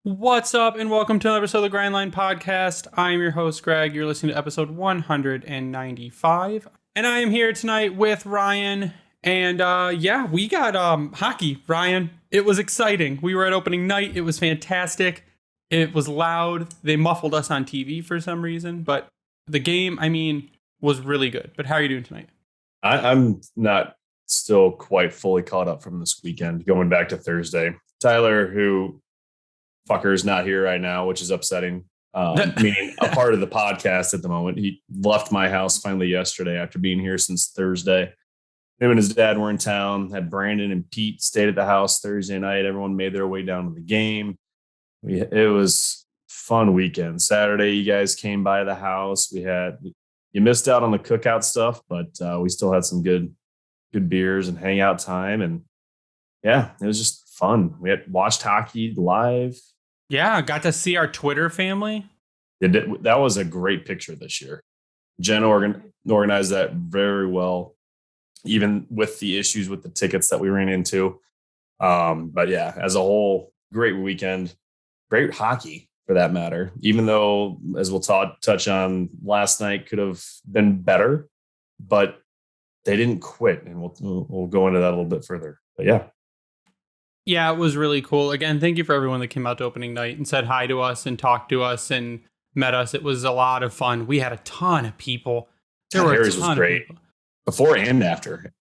What's up, and welcome to another episode of the Grindline Podcast. I'm your host, Greg. You're listening to episode 195. And I am here tonight with Ryan. And we got hockey, Ryan. It was exciting. We were at opening night. It was fantastic. It was loud. They muffled us on TV for some reason. But the game, was really good. But how are you doing tonight? I'm not still quite fully caught up from this weekend, going back to Thursday. Tyler, who fucker's not here right now, which is upsetting. Meaning a part of the podcast at the moment. He left my house finally yesterday after being here since Thursday. Him and his dad were in town. Had Brandon and Pete stayed at the house Thursday night. Everyone made their way down to the game. It was fun weekend. Saturday, you guys came by the house. You missed out on the cookout stuff, but we still had some good beers and hangout time. And yeah, it was just fun. We had watched hockey live. Yeah, got to see our Twitter family. That was a great picture this year. Jen organized that very well, even with the issues with the tickets that we ran into. But yeah, as a whole, great weekend. Great hockey, for that matter. Even though, as we'll touch on, last night could have been better, but they didn't quit. And we'll go into that a little bit further. But yeah. Yeah, it was really cool. Again, thank you for everyone that came out to opening night and said hi to us and talked to us and met us. It was a lot of fun. We had a ton of people. Harry's was great before and after.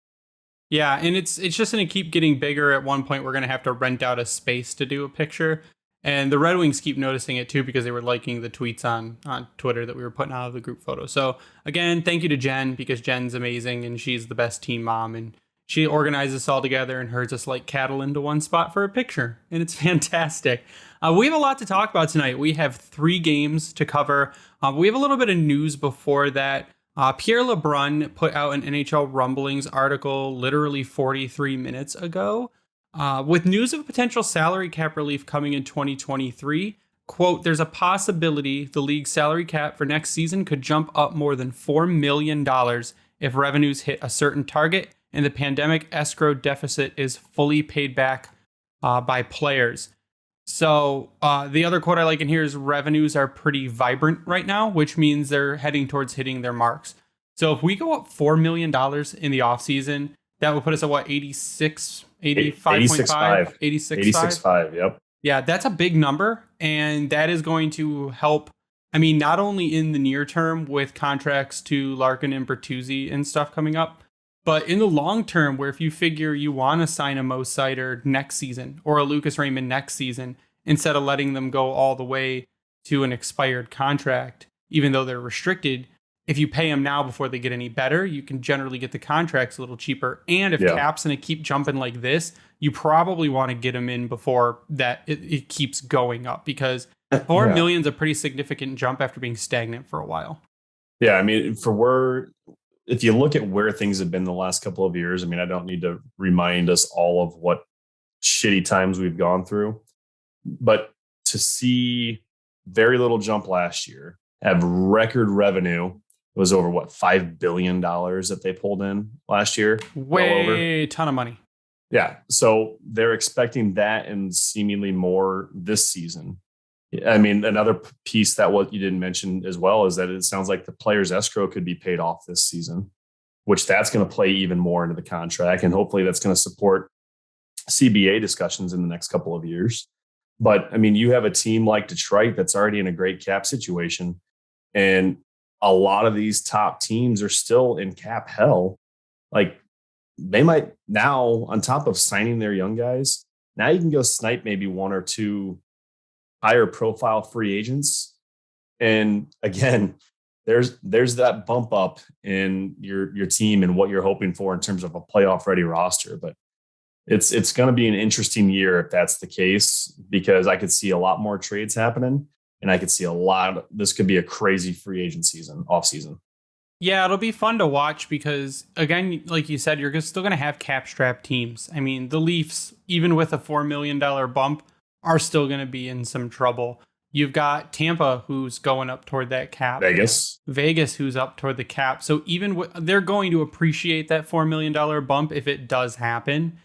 Yeah, and it's just going to keep getting bigger. At one point, we're going to have to rent out a space to do a picture. And the Red Wings keep noticing it too because they were liking the tweets on Twitter that we were putting out of the group photo. So again, thank you to Jen because Jen's amazing and she's the best team mom. And she organizes us all together and herds us like cattle into one spot for a picture. And it's fantastic. We have a lot to talk about tonight. We have 3 games to cover. We have a little bit of news before that. Pierre LeBrun put out an NHL Rumblings article literally 43 minutes ago with news of potential salary cap relief coming in 2023. Quote, there's a possibility the league's salary cap for next season could jump up more than $4 million if revenues hit a certain target and the pandemic escrow deficit is fully paid back by players. So the other quote I like in here is revenues are pretty vibrant right now, which means they're heading towards hitting their marks. So if we go up $4 million in the offseason, that would put us at what, 85.5? 86.5, yep. Yeah, that's a big number. And that is going to help, not only in the near term with contracts to Larkin and Bertuzzi and stuff coming up, but in the long term, where if you figure you want to sign a Mo Sider next season or a Lucas Raymond next season, instead of letting them go all the way to an expired contract, even though they're restricted, if you pay them now before they get any better, you can generally get the contracts a little cheaper. And if cap's going to keep jumping like this, you probably want to get them in before that it keeps going up because $4 million is a pretty significant jump after being stagnant for a while. Yeah, if you look at where things have been the last couple of years, I don't need to remind us all of what shitty times we've gone through, but to see very little jump last year, have record revenue, it was over $5 billion that they pulled in last year. Way ton of money. Yeah. So they're expecting that and seemingly more this season. Another piece that what you didn't mention as well is that it sounds like the player's escrow could be paid off this season, which that's going to play even more into the contract. And hopefully that's going to support CBA discussions in the next couple of years. But you have a team like Detroit that's already in a great cap situation. And a lot of these top teams are still in cap hell. Like they might now, on top of signing their young guys, now you can go snipe maybe 1 or 2 higher profile free agents. And again, there's that bump up in your team and what you're hoping for in terms of a playoff ready roster. But it's going to be an interesting year if that's the case, because I could see a lot more trades happening and I could see this could be a crazy free agent off season. Yeah, it'll be fun to watch because, again, like you said, you're still going to have cap strap teams. The Leafs, even with a $4 million bump, are still going to be in some trouble. You've got Tampa, who's going up toward that cap. Vegas, who's up toward the cap. So even they're going to appreciate that $4 million bump if it does happen.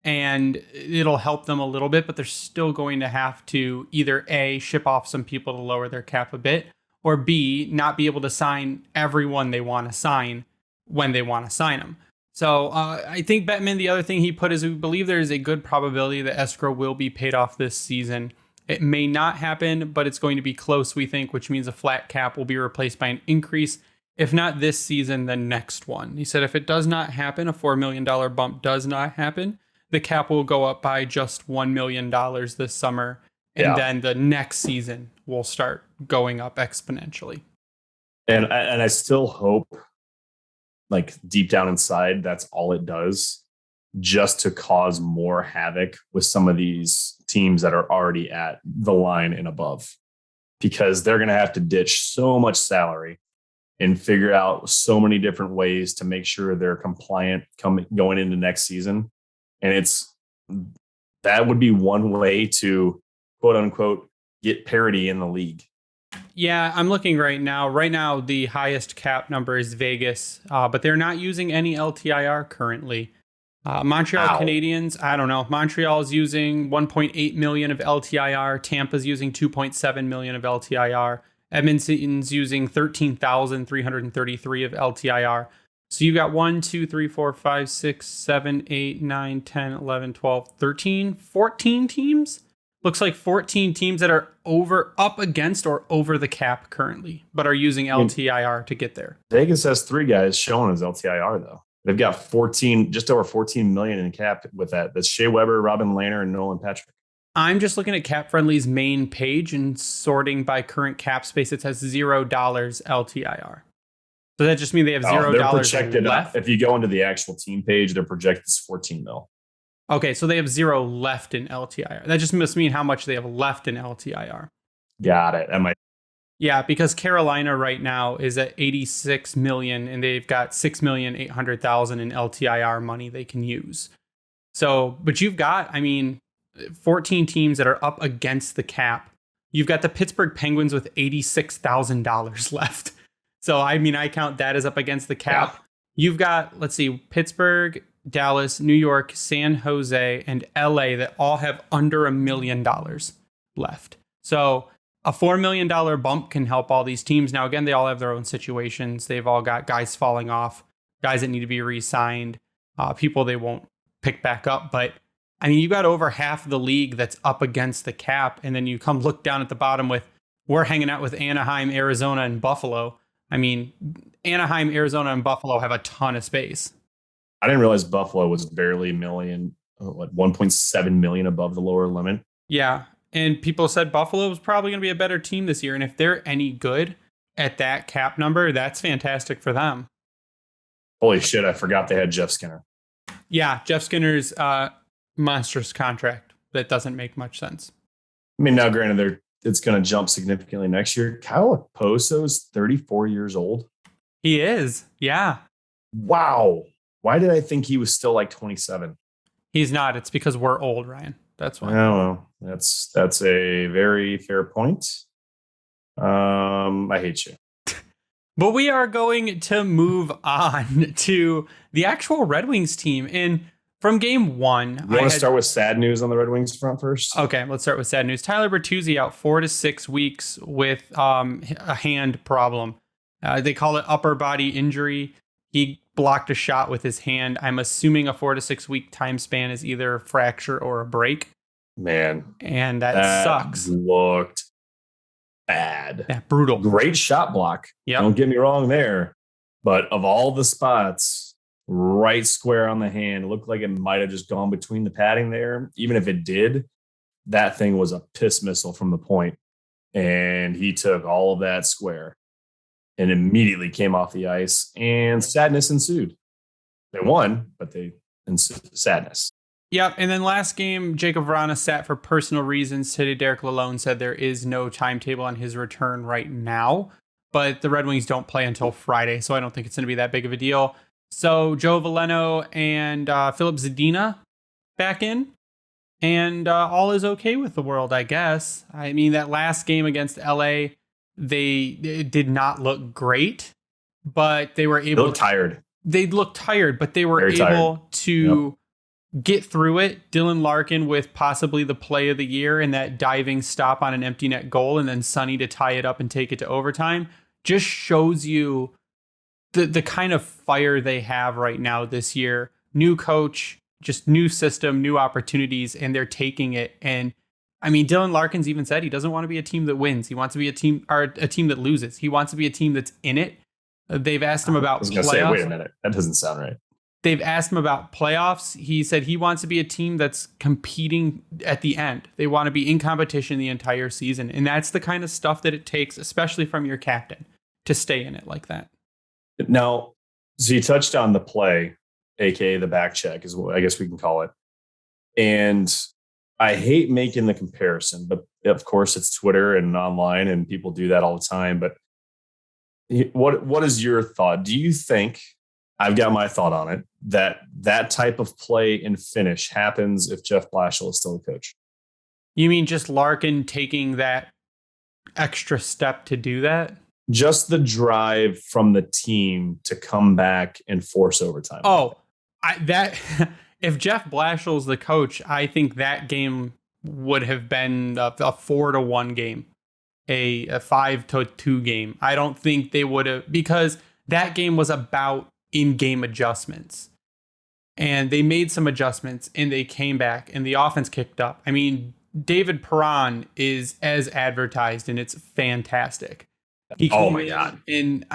and it'll help them a little bit, but they're still going to have to either A, ship off some people to lower their cap a bit, or B, not be able to sign everyone they want to sign when they want to sign them. So I think Bettman, the other thing he put is we believe there is a good probability that escrow will be paid off this season. It may not happen, but it's going to be close, we think, which means a flat cap will be replaced by an increase. If not this season, then next one. He said if it does not happen, a $4 million bump does not happen, the cap will go up by just $1 million this summer. And then the next season will start going up exponentially. And I still hope, like deep down inside, that's all it does, just to cause more havoc with some of these teams that are already at the line and above, because they're going to have to ditch so much salary and figure out so many different ways to make sure they're compliant going into next season. And that would be one way to, quote unquote, get parity in the league. Yeah, I'm looking right now. Right now, the highest cap number is Vegas, but they're not using any LTIR currently. Montreal Canadiens, I don't know. Montreal is using 1.8 million of LTIR. Tampa's using 2.7 million of LTIR. Edmonton's using 13,333 of LTIR. So you got 1, 2, 3, 4, 5, 6, 7, 8, 9, 10, 11, 12, 13, 14 teams. Looks like 14 teams that are up against or over the cap currently, but are using LTIR to get there. Vegas has 3 guys showing as LTIR, though. They've got just over 14 million in cap with that. That's Shea Weber, Robin Lehner, and Nolan Patrick. I'm just looking at Cap Friendly's main page and sorting by current cap space. It says $0 LTIR. So that just means they have $0 they're projected left. If you go into the actual team page, they're projected as 14 mil. Okay, so they have 0 left in LTIR. That just must mean how much they have left in LTIR. Got it. Yeah, because Carolina right now is at 86 million and they've got 6,800,000 in LTIR money they can use. So, but you've got, 14 teams that are up against the cap. You've got the Pittsburgh Penguins with $86,000 left. So, I count that as up against the cap. Yeah. You've got, let's see, Pittsburgh, Dallas, New York, San Jose, and LA that all have under $1 million left. So a $4 million bump can help all these teams. Now, again, they all have their own situations. They've all got guys falling off, guys that need to be re-signed, people they won't pick back up. But you got over half of the league that's up against the cap. And then you come look down at the bottom with, we're hanging out with Anaheim, Arizona, and Buffalo. Anaheim, Arizona, and Buffalo have a ton of space. I didn't realize Buffalo was barely 1.7 million above the lower limit. Yeah. And people said Buffalo was probably going to be a better team this year. And if they're any good at that cap number, that's fantastic for them. Holy shit, I forgot they had Jeff Skinner. Yeah, Jeff Skinner's monstrous contract that doesn't make much sense. Now granted, it's going to jump significantly next year. Kyle Okposo's 34 years old. He is, yeah. Wow. Why did I think he was still like 27? He's not. It's because we're old, Ryan. That's why. Oh, well, that's a very fair point. I hate you. But we are going to move on to the actual Red Wings team. And from game 1, you want to start with sad news on the Red Wings front first? Okay, let's start with sad news. Tyler Bertuzzi out 4 to 6 weeks with a hand problem. They call it upper body injury. He blocked a shot with his hand. I'm assuming a 4 to 6 week time span is either a fracture or a break. Man. And that sucks. Looked bad. Yeah, brutal. Great shot block. Yep. Don't get me wrong there. But of all the spots, right square on the hand, it looked like it might have just gone between the padding there. Even if it did, that thing was a piss missile from the point. And he took all of that square and immediately came off the ice, and sadness ensued. They won, but they ensued sadness. Yep, and then last game, Jacob Vrana sat for personal reasons. Today, Derek Lalonde said there is no timetable on his return right now, but the Red Wings don't play until Friday, so I don't think it's going to be that big of a deal. So Joe Veleno and Philip Zadina back in, and all is okay with the world, I guess. That last game against LA, they did not look great, but they were able. They looked tired. They looked tired, but they were able to get through it. Dylan Larkin with possibly the play of the year and that diving stop on an empty net goal, and then Sonny to tie it up and take it to overtime, just shows you the kind of fire they have right now this year. New coach, just new system, new opportunities, and they're taking it. And I mean, Dylan Larkin's even said he doesn't want to be a team that wins. He wants to be a team that loses. He wants to be a team that's in it. They've asked him about playoffs. Say, wait a minute, that doesn't sound right. They've asked him about playoffs. He said he wants to be a team that's competing at the end. They want to be in competition the entire season. And that's the kind of stuff that it takes, especially from your captain, to stay in it like that. Now, so you touched on the play, aka the back check, is what I guess we can call it. And I hate making the comparison, but of course it's Twitter and online and people do that all the time. But what is your thought? Do you think, I've got my thought on it, that type of play and finish happens if Jeff Blashill is still the coach? You mean just Larkin taking that extra step to do that? Just the drive from the team to come back and force overtime. Oh, if Jeff Blashill's the coach, I think that game would have been a 4-1 game, a 5-2 game. I don't think they would have, because that game was about in-game adjustments. And they made some adjustments and they came back and the offense kicked up. I mean, David Perron is as advertised and it's fantastic. Oh my God. And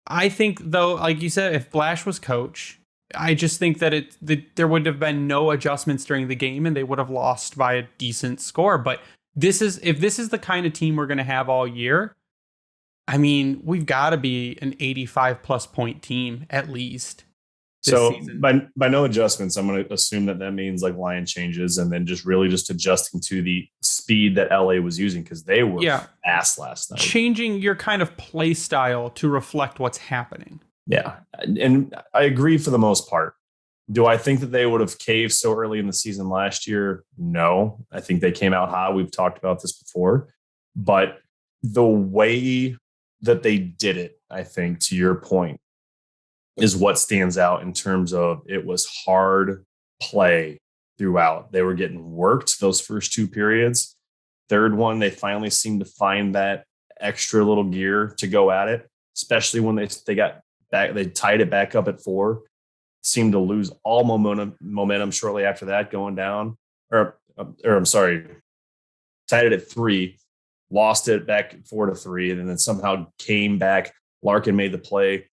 I think though, like you said, if Blash was coach, I just think that there would have been no adjustments during the game and they would have lost by a decent score. But if this is the kind of team we're going to have all year, I mean, we've got to be an 85 plus point team at least. So by no adjustments, I'm going to assume that means like line changes and then just adjusting to the speed that LA was using, because they were fast last night. Changing your kind of play style to reflect what's happening. Yeah. And I agree for the most part. Do I think that they would have caved so early in the season last year? No. I think they came out hot. We've talked about this before. But the way that they did it, I think, to your point, is what stands out in terms of it was hard play throughout. They were getting worked those first two periods. Third one, they finally seemed to find that extra little gear to go at it, especially when they got back. They tied it back up at 4. Seemed to lose all momentum shortly after that, going down. Or I'm sorry, tied it at 3, lost it back 4-3, and then somehow came back. Larkin made the play.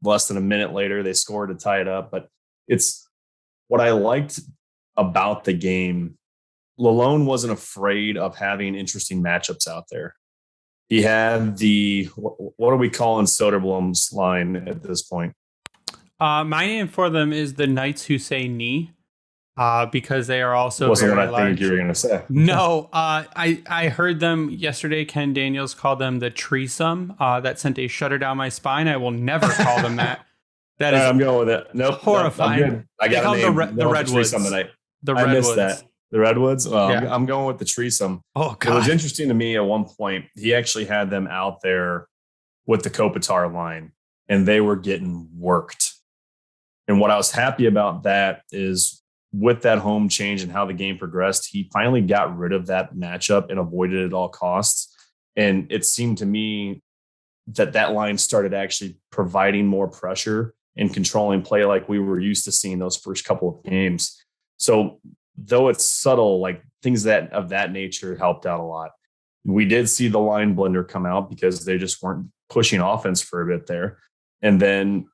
Less than a minute later, they scored to tie it up. But it's what I liked about the game. Lalone wasn't afraid of having interesting matchups out there. He had what are we calling Soderblom's line at this point? My name for them is the Knights Who Say Knee, because they are also wasn't very what I large. think you were going to say. No, I heard them yesterday. Ken Daniels called them the Treesome. That sent a shudder down my spine. I will never call them that. That is I'm going with it. Nope, horrifying. I'm good. I got a name. The Redwoods. Tonight. The I Redwoods. missed that. The Redwoods? Well, Yeah. I'm going with the Treesome. Oh, God. It was interesting to me at one point. He actually had them out there with the Kopitar line, and they were getting worked. And what I was happy about that is with that home change and how the game progressed, he finally got rid of that matchup and avoided it at all costs. And it seemed to me that line started actually providing more pressure and controlling play like we were used to seeing those first couple of games. So though it's subtle, like things of that nature helped out a lot. We did see the line blender come out because they just weren't pushing offense for a bit there. And then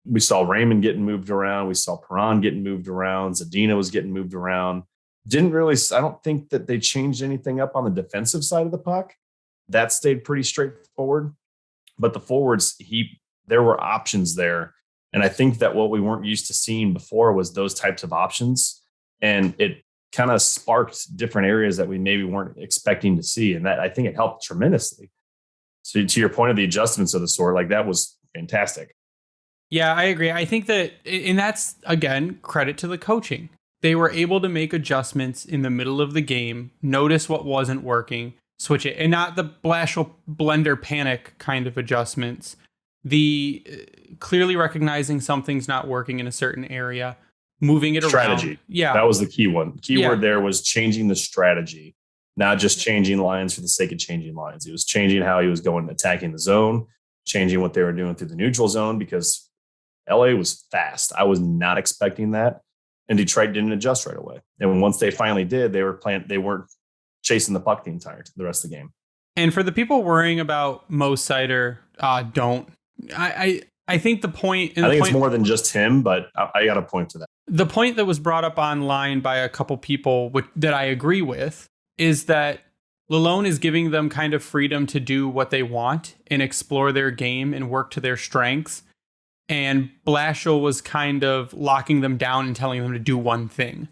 we saw Raymond getting moved around. We saw Perron getting moved around. Zadina was getting moved around. I don't think that they changed anything up on the defensive side of the puck. That stayed pretty straightforward. But the forwards, there were options there. And I think that what we weren't used to seeing before was those types of options. And it kind of sparked different areas that we maybe weren't expecting to see. And that, I think, it helped tremendously. So to your point of the adjustments of the sort, like that was fantastic. Yeah, I agree. I think that, and that's, again, credit to the coaching. They were able to make adjustments in the middle of the game, notice what wasn't working, switch it, and not the Blashill blender panic kind of adjustments. The clearly recognizing something's not working in a certain area, moving it strategy. around. Yeah. That was the key one. Keyword there was changing the strategy, not just changing lines for the sake of changing lines. He was changing how he was going attacking the zone, changing what they were doing through the neutral zone, because LA was fast. I was not expecting that. And Detroit didn't adjust right away. And once they finally did, they weren't chasing the puck the rest of the game. And for the people worrying about Mo Seider, don't. I think the point... it's more than just him, but I got to point to that. The point that was brought up online by a couple people that I agree with is that Lalonde is giving them kind of freedom to do what they want and explore their game and work to their strengths. And Blashill was kind of locking them down and telling them to do one thing.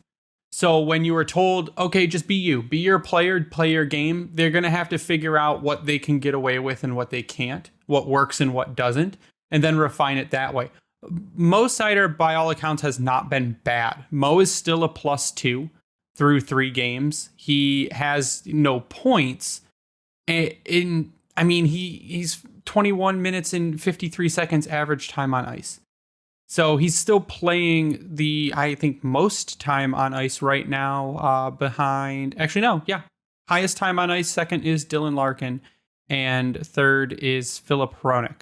So when you were told, okay, just be your player, play your game, they're going to have to figure out what they can get away with and what they can't, what works and what doesn't, and then refine it that way. Mo Seider, by all accounts, has not been bad. Mo is still a +2 through 3 games. He has no points. He's 21 minutes and 53 seconds average time on ice. So he's still playing I think, most time on ice right now behind... Actually, no, yeah. Highest time on ice, second is Dylan Larkin, and third is Filip Hronek.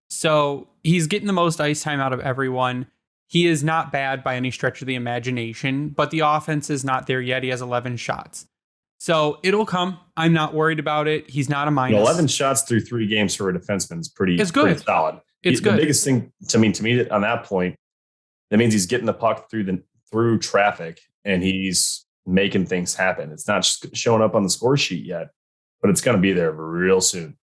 So he's getting the most ice time out of everyone. He is not bad by any stretch of the imagination, but the offense is not there yet. He has 11 shots. So it'll come. I'm not worried about it. He's not a minus. 11 shots through 3 games for a defenseman is pretty solid. It's good. The biggest thing to me on that point, that means he's getting the puck through traffic and he's making things happen. It's not showing up on the score sheet yet, but it's going to be there real soon.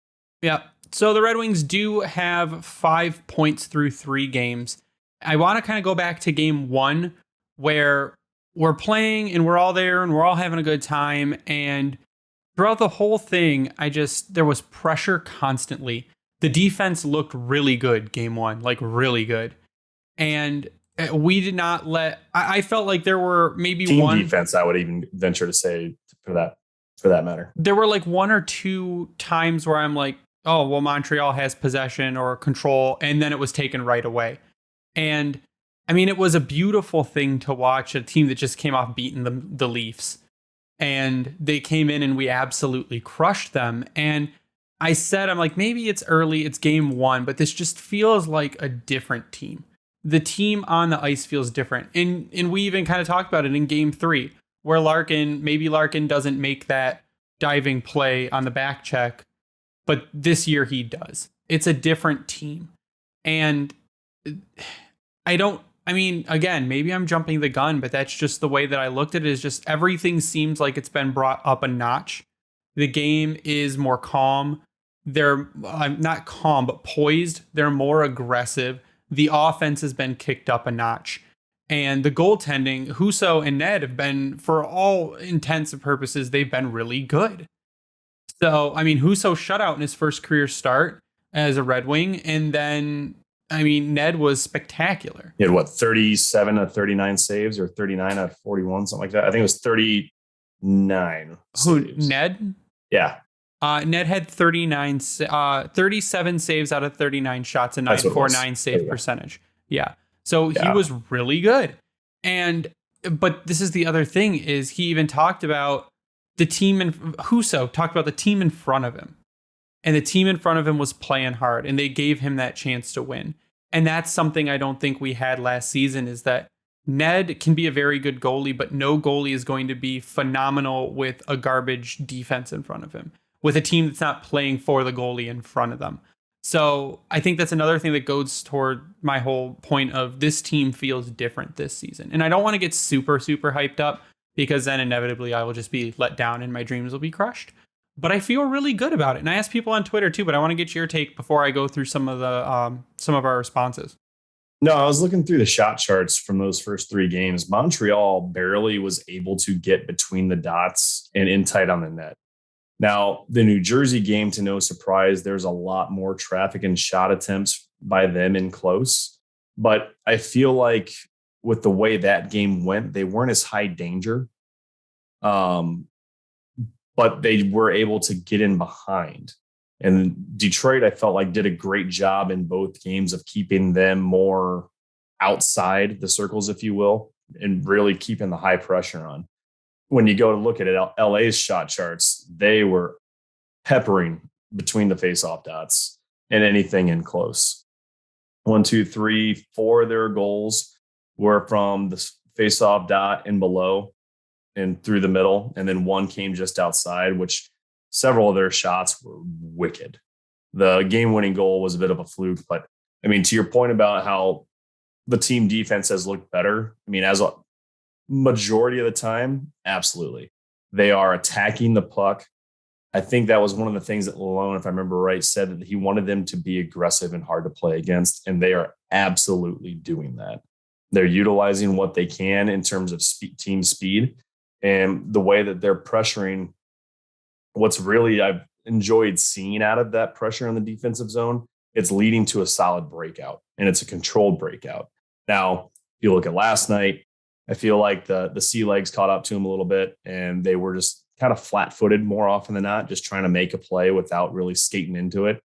Yeah. So the Red Wings do have 5 points through 3 games. I want to kind of go back to game 1 where we're playing and we're all there and we're all having a good time. And throughout the whole thing, there was pressure constantly. The defense looked really good game 1, like really good. And we did not I felt like there were maybe team defense, I would even venture to say for that matter. There were like 1 or 2 times where I'm like, oh, well, Montreal has possession or control, and then it was taken right away. And I mean, it was a beautiful thing to watch a team that just came off beating the Leafs. And they came in and we absolutely crushed them. And I said, I'm like, maybe it's early, it's game 1, but this just feels like a different team. The team on the ice feels different. And we even kind of talked about it in game 3, where maybe Larkin doesn't make that diving play on the back check, but this year he does. It's a different team. And again, maybe I'm jumping the gun, but that's just the way that I looked at it. Is just everything seems like it's been brought up a notch. The game is more calm. They're not calm, but poised. They're more aggressive. The offense has been kicked up a notch. And the goaltending, Husso and Ned have been, for all intents and purposes, they've been really good. So, Husso shutout in his first career start as a Red Wing. And then, Ned was spectacular. He had 37 out of 39 saves, or 39 out of 41, something like that. I think it was 39 saves. Ned? Yeah. Ned had 37 saves out of 39 shots, and 949 save percentage. Yeah. So he was really good. But this is the other thing, is he even talked about Husso talked about the team in front of him. And the team in front of him was playing hard, and they gave him that chance to win. And that's something I don't think we had last season, is that Ned can be a very good goalie, but no goalie is going to be phenomenal with a garbage defense in front of him, with a team that's not playing for the goalie in front of them. So I think that's another thing that goes toward my whole point of this team feels different this season. And I don't want to get super, super hyped up, because then inevitably I will just be let down and my dreams will be crushed. But I feel really good about it. And I asked people on Twitter too, but I want to get your take before I go through some of our responses. No, I was looking through the shot charts from those first 3 games. Montreal barely was able to get between the dots and in tight on the net. Now, the New Jersey game, to no surprise, there's a lot more traffic and shot attempts by them in close. But I feel like with the way that game went, they weren't as high danger. But they were able to get in behind. And Detroit, I felt like, did a great job in both games of keeping them more outside the circles, if you will. and really keeping the high pressure on. When you go to look at it, LA's shot charts, they were peppering between the face-off dots and anything in close. 1, 2, 3, 4 of their goals were from the face-off dot and below and through the middle. And then one came just outside, which several of their shots were wicked. The game-winning goal was a bit of a fluke. But, I mean, to your point about how the team defense has looked better, I mean, as a majority of the time, absolutely. They are attacking the puck. I think that was one of the things that Lalone, if I remember right, said that he wanted them to be aggressive and hard to play against, and they are absolutely doing that. They're utilizing what they can in terms of team speed and the way that they're pressuring. What's really I've enjoyed seeing out of that pressure in the defensive zone, it's leading to a solid breakout, and it's a controlled breakout. Now, if you look at last night, I feel like the sea legs caught up to them a little bit, and they were just kind of flat-footed more often than not, just trying to make a play without really skating into it.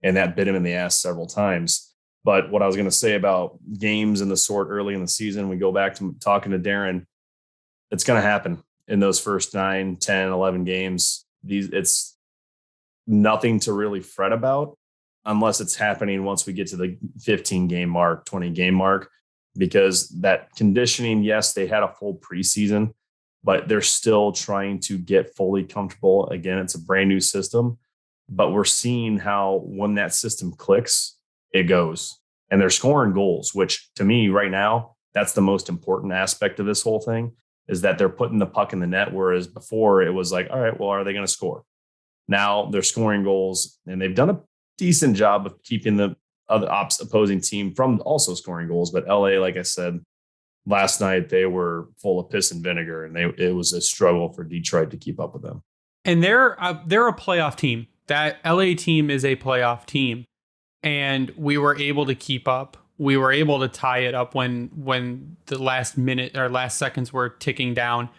And that bit him in the ass several times. But what I was going to say about games in the sort early in the season, we go back to talking to Darren, it's going to happen in those first 9, 10, 11 games. It's nothing to really fret about unless it's happening once we get to the 15 game mark, 20 game mark, because that conditioning, yes, they had a full preseason, but they're still trying to get fully comfortable. Again, it's a brand new system, but we're seeing how when that system clicks, it goes. And they're scoring goals, which to me right now, that's the most important aspect of this whole thing, is that they're putting the puck in the net, whereas before it was like, all right, well, are they going to score? Now they're scoring goals, and they've done a decent job of keeping the other opposing team from also scoring goals. But LA, like I said, last night, they were full of piss and vinegar, and it was a struggle for Detroit to keep up with them. And they're a playoff team. That LA team is a playoff team, and we were able to keep up. We were able to tie it up when the last minute or last seconds were ticking down,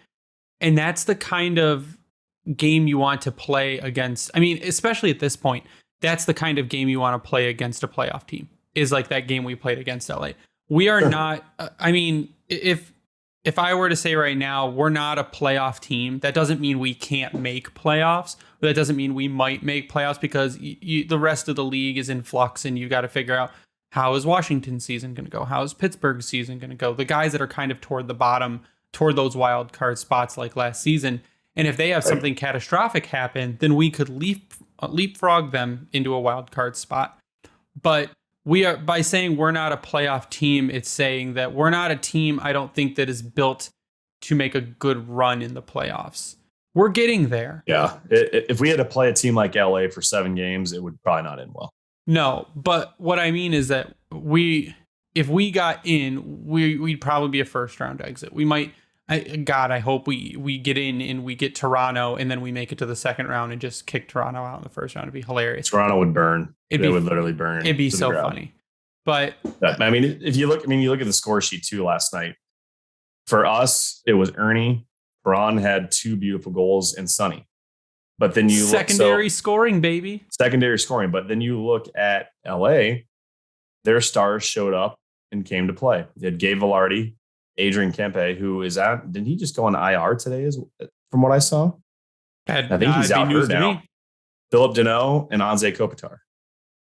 and that's the kind of game you want to play against. I mean, especially at this point, that's the kind of game you want to play against a playoff team. Is like that game we played against LA. We are not, I mean, if I were to say right now, we're not a playoff team, that doesn't mean we can't make playoffs. But that doesn't mean we might make playoffs, because the rest of the league is in flux, and you got to figure out, how is Washington's season going to go? How is Pittsburgh's season going to go? The guys that are kind of toward the bottom, toward those wild card spots like last season. And if they have something catastrophic happen, then we could leapfrog them into a wild card spot. But we are, by saying we're not a playoff team, it's saying that we're not a team, I don't think, that is built to make a good run in the playoffs. We're getting there. Yeah. If we had to play a team like LA for 7 games, it would probably not end well. No, but what I mean is that if we got in, we'd probably be a first round exit. We might, I hope we get in and we get Toronto, and then we make it to the second round and just kick Toronto out in the first round. It'd be hilarious. Toronto would burn. They would literally burn. It'd be so funny. But I mean, if you look, you look at the score sheet too last night. For us, it was Ernie. Braun had 2 beautiful goals, and Sonny. But then you secondary scoring, baby. Secondary scoring. But then you look at LA, their stars showed up and came to play. They had Gabe Velarde, Adrian Kempe, who is out. Didn't he just go on IR today, from what I saw? I think he's out hurt now. Philip Deneau and Anze Kopitar.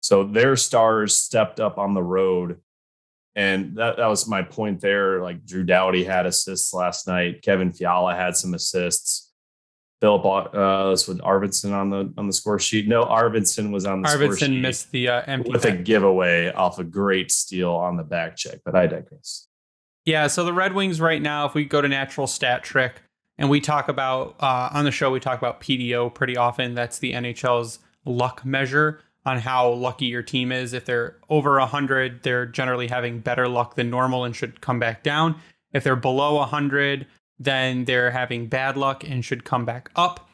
So their stars stepped up on the road. And that was my point there. Like Drew Doughty had assists last night. Kevin Fiala had some assists. Philip, with Arvidsson on the score sheet. No, Arvidsson was on the score sheet. Arvidsson missed the empty with a giveaway off a great steal on the back check. But I digress. Yeah, so the Red Wings right now, if we go to natural stat trick, and we talk about, on the show, we talk about PDO pretty often. That's the NHL's luck measure on how lucky your team is. If they're over 100, they're generally having better luck than normal and should come back down. If they're below 100, then they're having bad luck and should come back up.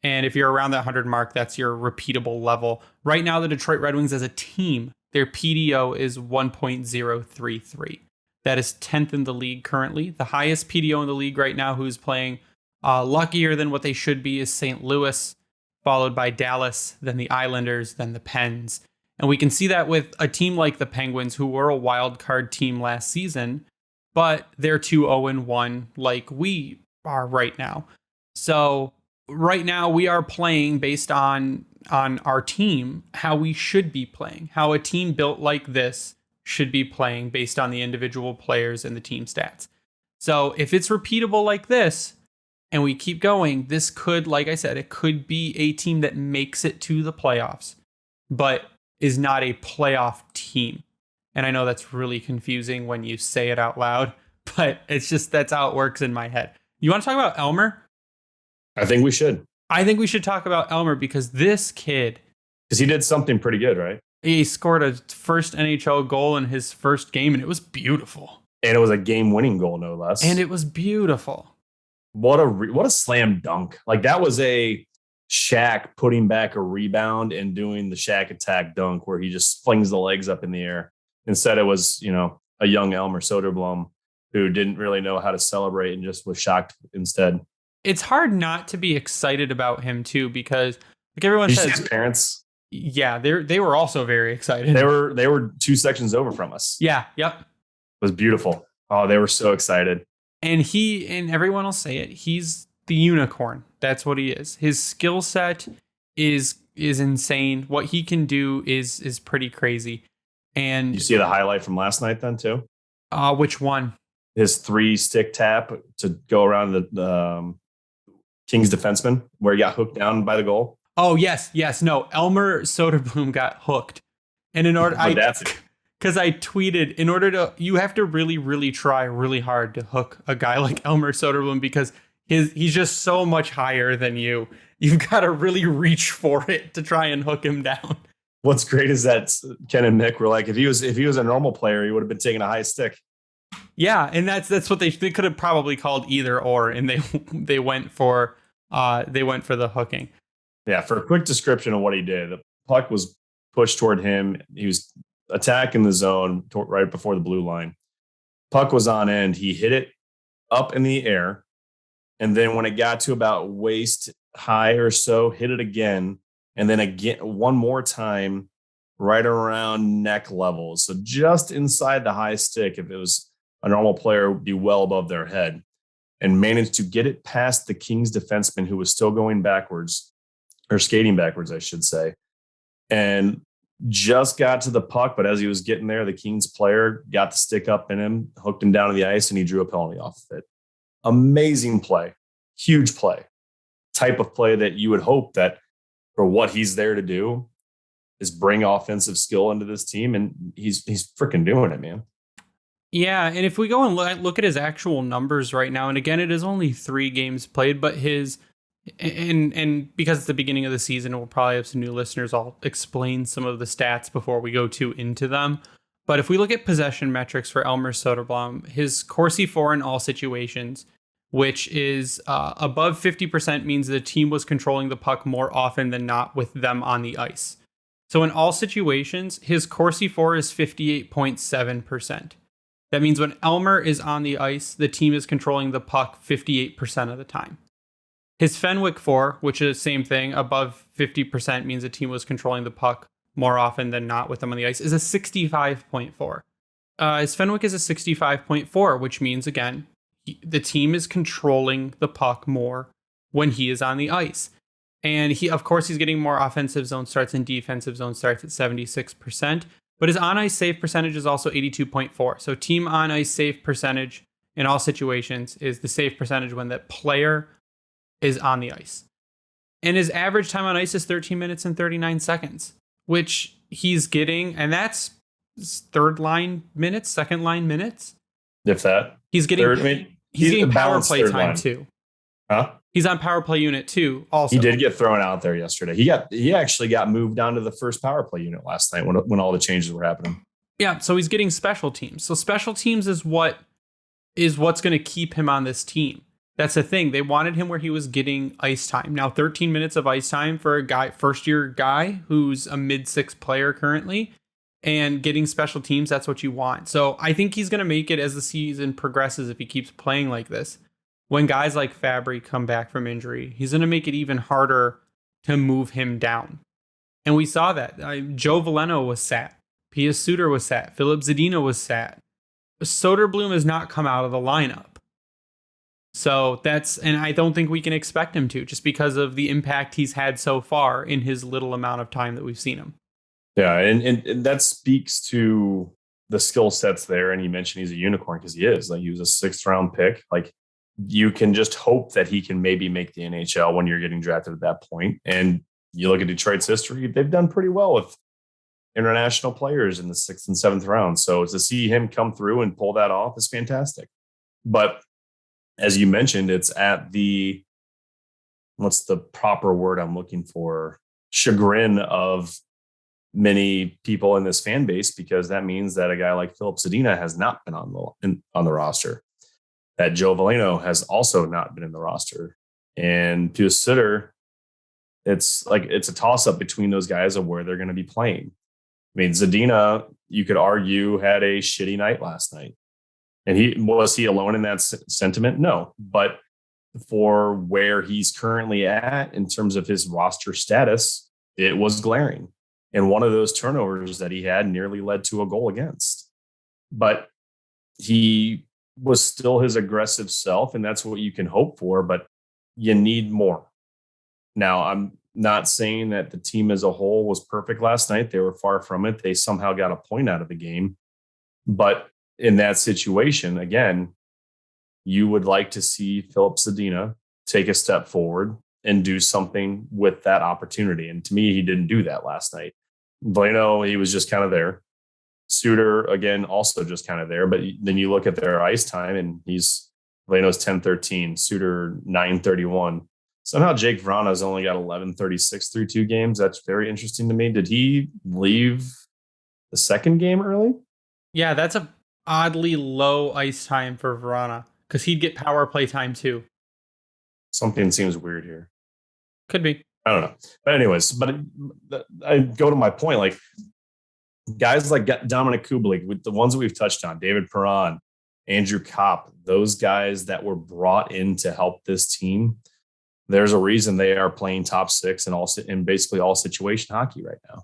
And if you're around that 100 mark, that's your repeatable level. Right now, the Detroit Red Wings as a team, their PDO is 1.033. That is 10th in the league currently. The highest PDO in the league right now, who's playing luckier than what they should be, is St. Louis, followed by Dallas, then the Islanders, then the Pens. And we can see that with a team like the Penguins, who were a wild card team last season. but they're 2-0-1 like we are right now. So right now we are playing based on our team, how we should be playing, how a team built like this should be playing based on the individual players and the team stats. So if it's repeatable like this and we keep going, this could, like I said, it could be a team that makes it to the playoffs, but is not a playoff team. And I know that's really confusing when you say it out loud, but it's just that's how it works in my head. You want to talk about Elmer? I think we should. I think we should talk about Elmer because this kid, because he did something pretty good, right? he scored a first NHL goal in his first game, and it was beautiful. And it was a game-winning goal, no less. And it was beautiful. What a slam dunk! Like that was a Shaq putting back a rebound and doing the Shaq attack dunk, where he just flings the legs up in the air. Instead, it was a young Elmer Soderblom who didn't really know how to celebrate and just was shocked instead. It's hard not to be excited about him too, because like everyone Did says, you see his parents. Yeah, they were also very excited. They were 2 sections over from us. Yeah, yep. It was beautiful. Oh, they were so excited. And everyone will say it, he's the unicorn. That's what he is. His skill set is insane. What he can do is pretty crazy. And you see the highlight from last night then too? Which one? His 3-stick tap to go around the Kings defenseman where he got hooked down by the goal. Oh, yes. No, Elmer Soderblom got hooked. And because I tweeted, you have to really, really try really hard to hook a guy like Elmer Soderblom because he's just so much higher than you. You've got to really reach for it to try and hook him down. What's great is that Ken and Mick were like, if he was a normal player, he would have been taking a high stick. Yeah, and that's what they could have probably called either or, and they went for the hooking. Yeah, for a quick description of what he did, the puck was pushed toward him. He was attacking the zone right before the blue line. Puck was on end. He hit it up in the air, and then when it got to about waist high or so, hit it again, and then again one more time, right around neck level. So just inside the high stick. If it was a normal player, would be well above their head, and managed to get it past the Kings defenseman who was still going backwards, or skating backwards, I should say, and just got to the puck. But as he was getting there, the Kings player got the stick up in him, hooked him down to the ice, and he drew a penalty off of it. Amazing play, huge play, type of play that you would hope that for what he's there to do is bring offensive skill into this team, and he's freaking doing it, man. Yeah, and if we go and look at his actual numbers right now, and again, it is only 3 games played, but his and because it's the beginning of the season, we'll probably have some new listeners. I'll explain some of the stats before we go too into them. But if we look at possession metrics for Elmer Soderblom, his Corsi 4 in all situations, which is above 50%, means the team was controlling the puck more often than not with them on the ice. So in all situations, his Corsi 4 is 58.7%. That means when Elmer is on the ice, the team is controlling the puck 58% of the time. His Fenwick 4, which is the same thing, above 50% means the team was controlling the puck more often than not with them on the ice, is a 65.4. His Fenwick is a 65.4, which means, again, the team is controlling the puck more when he is on the ice. And he's getting more offensive zone starts and defensive zone starts at 76%. But his on-ice save percentage is also 82.4. So team on-ice save percentage in all situations is the save percentage when that player is on the ice. And his average time on ice is 13 minutes and 39 seconds, which he's getting, and that's third line minutes, second line minutes. If that. He's getting power play time line too. Huh? He's on power play unit too. Also, he did get thrown out there yesterday. He actually got moved down to the first power play unit last night when all the changes were happening. Yeah, so he's getting special teams. So special teams is what's going to keep him on this team. That's the thing. They wanted him where he was getting ice time. Now, 13 minutes of ice time for a first year guy who's a mid-6 player currently, and getting special teams, that's what you want. So I think he's going to make it as the season progresses if he keeps playing like this. When guys like Fabry come back from injury, he's going to make it even harder to move him down. And we saw that. Joe Veleno was sat. Pia Suter was sat. Philip Zadina was sat. Soderblom has not come out of the lineup. So and I don't think we can expect him to, just because of the impact he's had so far in his little amount of time that we've seen him. Yeah, and that speaks to the skill sets there. And you mentioned he's a unicorn because he is. Like, he was a 6th round pick. Like, you can just hope that he can maybe make the NHL when you're getting drafted at that point. And you look at Detroit's history, they've done pretty well with international players in the 6th and 7th round. So to see him come through and pull that off is fantastic. But as you mentioned, it's at the, what's the proper word I'm looking for? Chagrin of many people in this fan base, because that means that a guy like Filip Zadina has not been on the roster. That Joe Veleno has also not been in the roster. And Pius Suter, it's a toss-up between those guys of where they're going to be playing. I mean, Zadina, you could argue, had a shitty night last night. And was he alone in that sentiment? No. But for where he's currently at in terms of his roster status, it was glaring. And one of those turnovers that he had nearly led to a goal against. But he was still his aggressive self, and that's what you can hope for, but you need more. Now, I'm not saying that the team as a whole was perfect last night. They were far from it. They somehow got a point out of the game. But in that situation, again, you would like to see Filip Zadina take a step forward and do something with that opportunity. And to me, he didn't do that last night. Veleno, he was just kind of there. Suter, again, also just kind of there. But then you look at their ice time, and Veleno's 10-13, Suter 9-31. Somehow Jake Vrana's only got 11-36 through 2 games. That's very interesting to me. Did he leave the second game early? Yeah, that's a oddly low ice time for Vrana, because he'd get power play time too. Something seems weird here. Could be. I don't know. But anyways, I go to my point, like, guys like Dominic Kubalik, with the ones that we've touched on, David Perron, Andrew Kopp, those guys that were brought in to help this team, there's a reason they are playing top 6 in basically all situation hockey right now.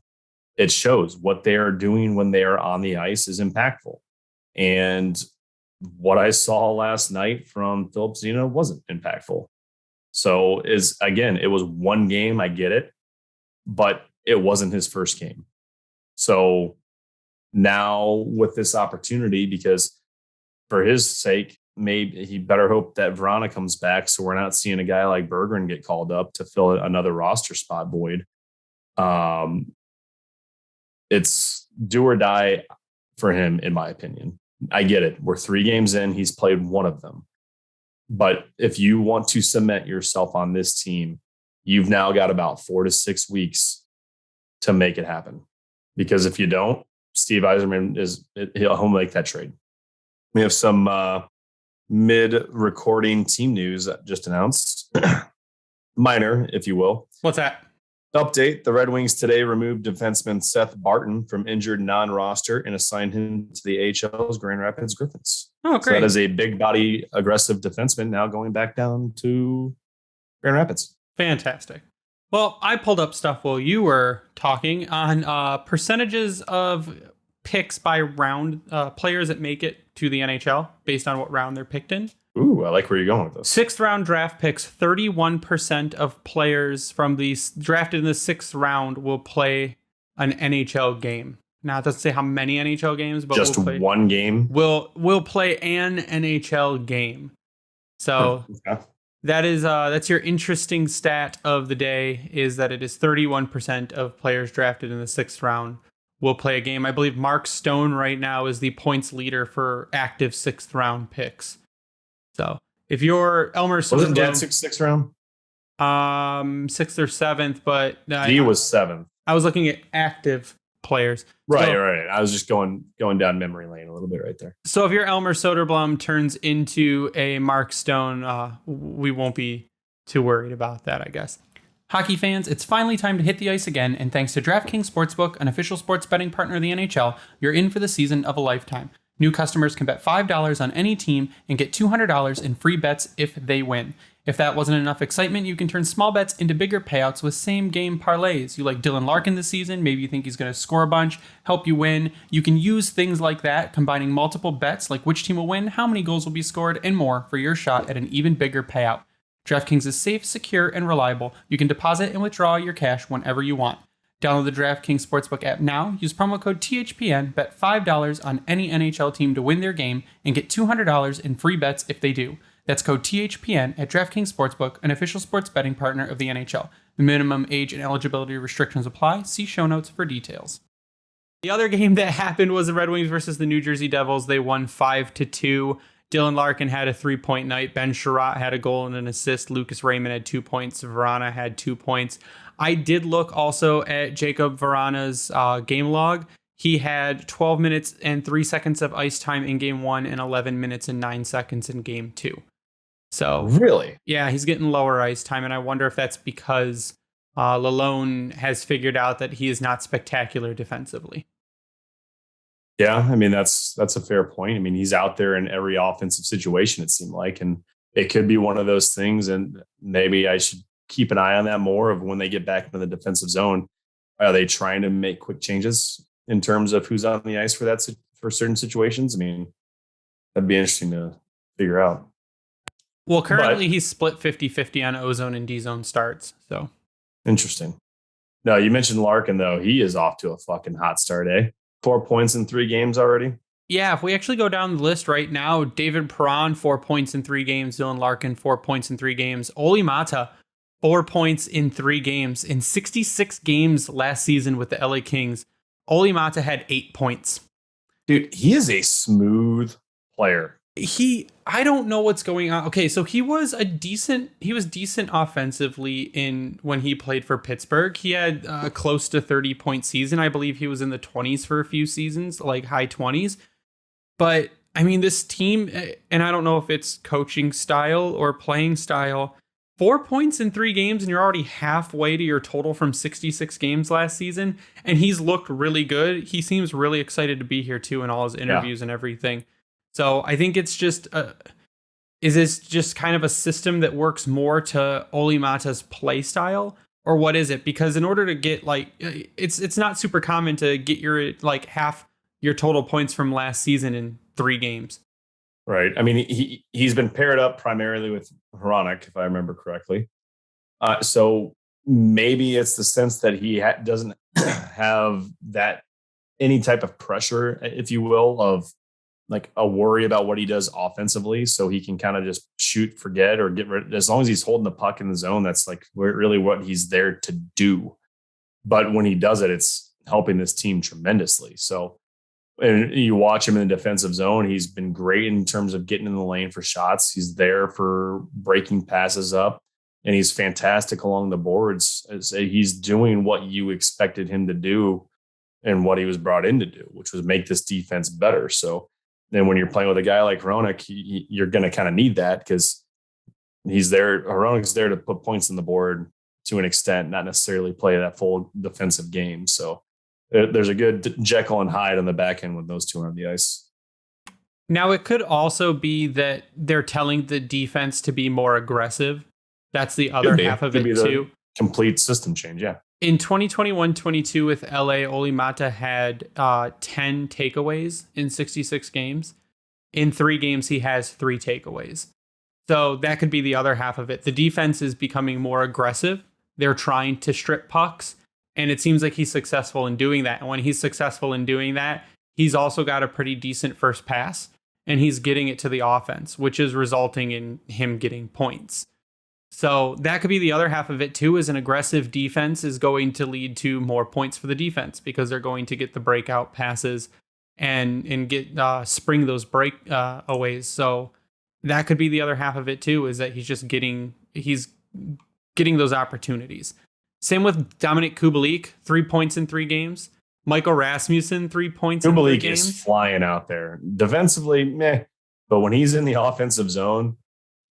It shows what they are doing when they are on the ice is impactful. And what I saw last night from Filip Zadina wasn't impactful. So it was one game, I get it, but it wasn't his first game. So now with this opportunity, because for his sake, maybe he better hope that Vrana comes back, so we're not seeing a guy like Berggren get called up to fill another roster spot void. It's do or die for him, in my opinion. I get it. We're 3 games in. He's played one of them. But if you want to cement yourself on this team, you've now got about 4 to 6 weeks to make it happen. Because if you don't, Steve Yzerman he'll make that trade. We have some mid-recording team news just announced. Minor, if you will. What's that? Update: the Red Wings today removed defenseman Seth Barton from injured non-roster and assigned him to the AHL's Grand Rapids Griffins. Oh, great. So that is a big body, aggressive defenseman now going back down to Grand Rapids. Fantastic. Well, I pulled up stuff while you were talking on percentages of picks by round, players that make it to the NHL based on what round they're picked in. Ooh, I like where you're going with this. 6th round draft picks, 31% of players from these drafted in the 6th round will play an NHL game. Now, it doesn't say how many NHL games, but just one game. We'll play an NHL game. So okay. that's your interesting stat of the day, is that it is 31% of players drafted in the 6th round will play a game. I believe Mark Stone right now is the points leader for active 6th round picks. So if you're Elmer Soderblom, wasn't that 6th round? 6th or 7th, but he was 7th. I was looking at active players. Right. I was just going down memory lane a little bit right there. So if your Elmer Soderblom turns into a Mark Stone, we won't be too worried about that, I guess. Hockey fans, it's finally time to hit the ice again, and thanks to DraftKings Sportsbook, an official sports betting partner of the NHL, you're in for the season of a lifetime. New customers can bet $5 on any team and get $200 in free bets if they win. If that wasn't enough excitement, you can turn small bets into bigger payouts with same-game parlays. You like Dylan Larkin this season, maybe you think he's going to score a bunch, help you win. You can use things like that, combining multiple bets like which team will win, how many goals will be scored, and more for your shot at an even bigger payout. DraftKings is safe, secure, and reliable. You can deposit and withdraw your cash whenever you want. Download the DraftKings Sportsbook app now, use promo code THPN, bet $5 on any NHL team to win their game, and get $200 in free bets if they do. That's code THPN at DraftKings Sportsbook, an official sports betting partner of the NHL. The minimum age and eligibility restrictions apply. See show notes for details. The other game that happened was the Red Wings versus the New Jersey Devils. They won 5-2. Dylan Larkin had a 3-point night. Ben Sherratt had a goal and an assist. Lucas Raymond had 2 points. Vrana had 2 points. I did look also at Jacob Vrana's game log. He had 12 minutes and 3 seconds of ice time in game 1 and 11 minutes and 9 seconds in game 2. So really, yeah, he's getting lower ice time, and I wonder if that's because Lalonde has figured out that he is not spectacular defensively. Yeah, I mean that's a fair point. I mean he's out there in every offensive situation it seemed like, and it could be one of those things. And maybe I should keep an eye on that more of when they get back into the defensive zone. Are they trying to make quick changes in terms of who's on the ice for that for certain situations? I mean, that'd be interesting to figure out. Well, currently he's split 50-50 on O-zone and D-zone starts. So interesting. No, you mentioned Larkin, though. He is off to a fucking hot start, eh? 4 points in 3 games already. Yeah, if we actually go down the list right now, David Perron, 4 points in 3 games. Dylan Larkin, 4 points in 3 games. Olli Mata, 4 points in 3 games. In 66 games last season with the LA Kings, Olli Mata had 8 points. Dude, he is a smooth player. I don't know what's going on. Okay, so he was decent offensively when he played for Pittsburgh. He had a close to 30-point season. I believe he was in the 20s for a few seasons, like high 20s. But I mean, this team, and I don't know if it's coaching style or playing style, 4 points in 3 games and you're already halfway to your total from 66 games last season. And he's looked really good. He seems really excited to be here too in all his interviews and everything. So I think it's just, is this just kind of a system that works more to Olli Mata's play style, or what is it? Because in order to get it's not super common to get your half your total points from last season in 3 games. Right. I mean, he's been paired up primarily with Hronek, if I remember correctly. So maybe it's the sense that he doesn't have that any type of pressure, if you will, of like a worry about what he does offensively, so he can kind of just shoot, forget, or get rid. As long as he's holding the puck in the zone, that's like really what he's there to do. But when he does it, it's helping this team tremendously. So, and you watch him in the defensive zone, he's been great in terms of getting in the lane for shots. He's there for breaking passes up, and he's fantastic along the boards. He's doing what you expected him to do and what he was brought in to do, which was make this defense better. So, then when you're playing with a guy like Hronek, you're going to kind of need that because he's there. Hronek's there to put points on the board to an extent, not necessarily play that full defensive game. So there's a good Jekyll and Hyde on the back end when those two are on the ice. Now, it could also be that they're telling the defense to be more aggressive. That's the other half of it too. Complete system change, yeah. In 2021-22 with LA, Olli Mata had 10 takeaways in 66 games. In 3 games, he has 3 takeaways. So that could be the other half of it. The defense is becoming more aggressive. They're trying to strip pucks, and it seems like he's successful in doing that. And when he's successful in doing that, he's also got a pretty decent first pass, and he's getting it to the offense, which is resulting in him getting points. So that could be the other half of it too, is an aggressive defense is going to lead to more points for the defense because they're going to get the breakout passes and get spring those breakaways. So that could be the other half of it too, is that he's getting those opportunities. Same with Dominik Kubalik, 3 points in 3 games. Michael Rasmussen, 3 points in 3 games. Kubalik is flying out there. Defensively, meh. But when he's in the offensive zone,